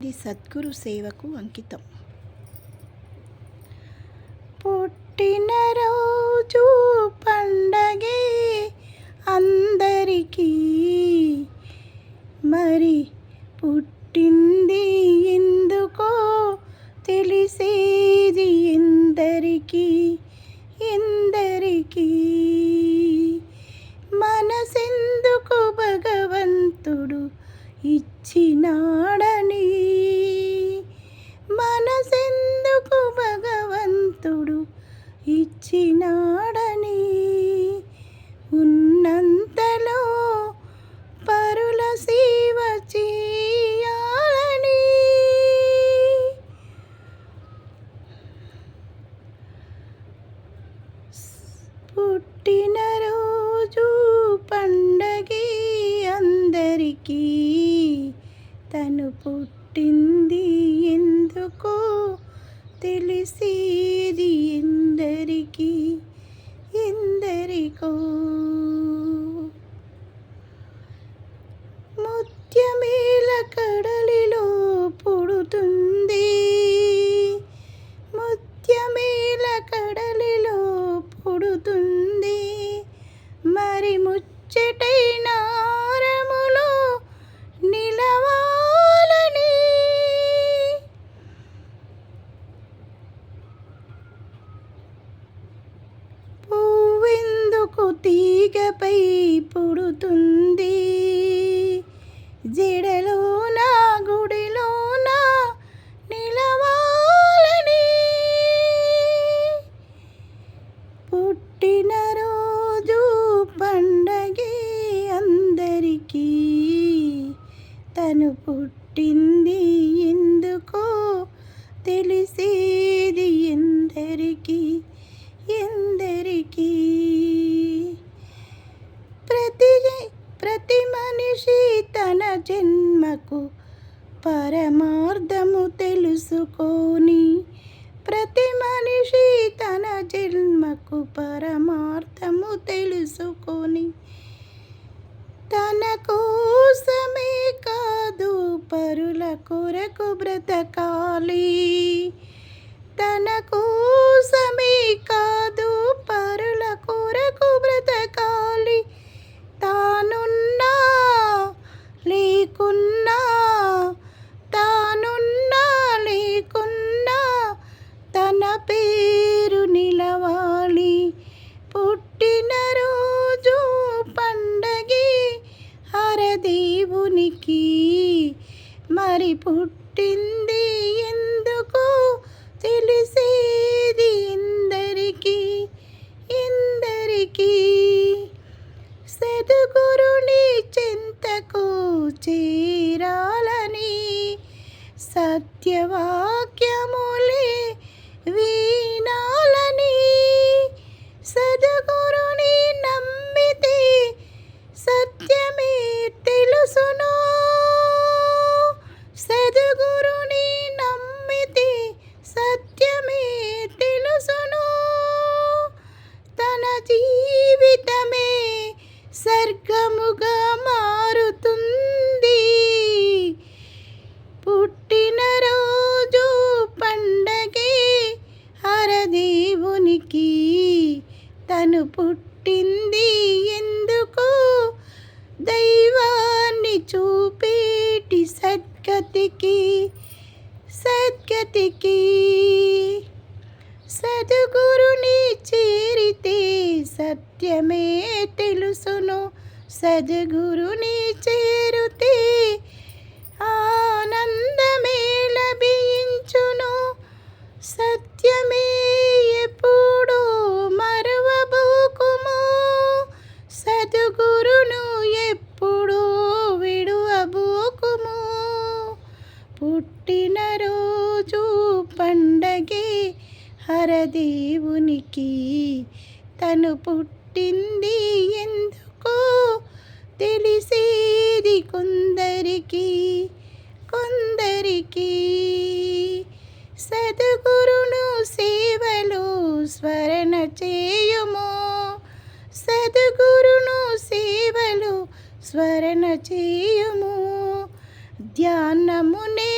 ఇది సద్గురు సేవకు అంకితం. పుట్టినరోజు పండగే అందరికీ, మరి పుట్టింది ఎందుకో తెలిసేది ఎందరికీ ఎందరికీ. మనసెందుకు భగవంతుడు ఇచ్చినాడని, మనసెందుకు భగవంతుడు ఇచ్చినాడని, ఉన్నంతలో పరుల సేవ చేయాలని. పుట్టినరోజు పండగే అందరికీ, తను పుట్టింది ఎందుకో తెలిసేది ఎందరికీ ఎందరికో. ముత్యమేల కడలిలో పుడుతుంది, ముత్యమేల కడలిలో పుడుతుంది, మరి ముచ్చటైన ఆరములో నిలవాలని. పువ్వెందుకు తీగపై పుడుతుంది, జడలోన గుడిలోన నిలవాలని. పుట్టినరోజు పండగే అందరికీ, తను పుట్టింది ఎందుకో తెలిసేది ఎందరికీ ఎందరికీ. ప్రతి మనిషి తన జన్మకు పరమార్థము తెలుసుకొని, ప్రతి మనిషి తన జన్మకు పరమార్థము తెలుసుకొని, తన కోసమే కాదు పరుల కొరకు బ్రతకాలి, తన కోసమే కాదు పరుల కొరకు బ్రతకాలి. తానున్నా లేకున్నా, తానున్నా లేకున్నా తన పేరు నిలవాలి. పుట్టినరోజు పండగే హరదేవునికి, మరి పుట్టింది ఎందుకో తెలిసేది ఎందరికీ ఎందరికీ. సద్గురుని చెంతకు చేరాలని, సత్యవాక్యములే వినాలని. సద్గురుని నమ్మితే సత్యమే తెలుసును, సద్గురుని నమ్మితే సత్యమే తెలుసును. తన జీవితమే స్వర్గముగా మారుతుంది. పుట్టినరోజు పండగే హరదేవునికి, తను పుట్టింది ఎందుకో దైవాన్ని చూపేటి సద్గతికి సద్గతికి. సద్గురుని చేరితే సత్యమే తెలుసును, సద్గురుని చేరుతే ఆనందమే లభించును. సత్యమే ఎప్పుడూ మరువబోకుము, సద్గురును ఎప్పుడూ విడువబోకుము. పుట్టినరోజు పండగే హరదేవునికి, తను పుట్టింది ఎందుకో తెలిసేది కొందరికి కొందరికి. సద్గురును సేవలో స్మరణ చేయుము, సద్గురును సేవలో స్మరణ చేయుము. ధ్యానమునే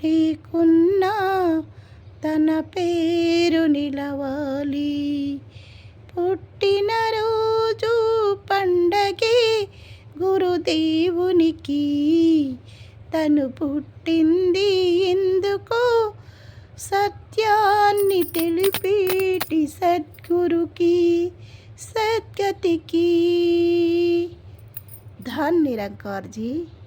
నీకున్నా తన పేరు నిలవాలి. పుట్టినరోజు పండగే గురుదేవునికి, తను పుట్టింది ఎందుకో సత్యాన్ని తెలిపేటి సద్గురుకి, సద్గతికి. धन निरंकार जी।